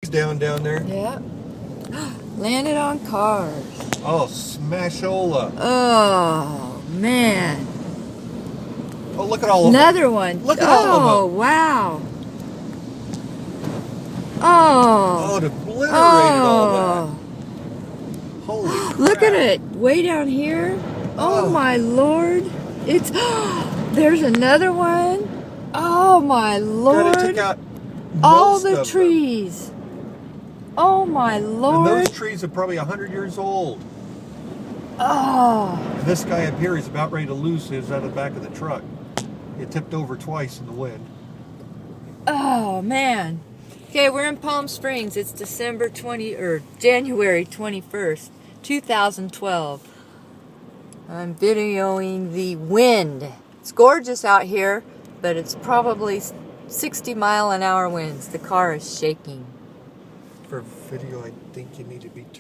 down there. Yeah. Landed on cars. Oh, smashola. Oh, man. Oh, look at all of them. Another one. Look at all of Oh, them. wow. Oh. Oh, it obliterated all that. Oh. Holy crap. Look at it. Way down here. Oh, my Lord. It's... There's another one. Oh, my Lord. God, it took out all most the of trees. them. Oh, my Lord. And those trees are probably 100 years old. Oh. And this guy up here is about ready to lose his out of the back of the truck. It tipped over twice in the wind. Oh, man. Okay, we're in Palm Springs. It's January 21st, 2012. I'm videoing the wind. It's gorgeous out here, but it's probably 60-mile-an-hour winds. The car is shaking. For video, I think you need to be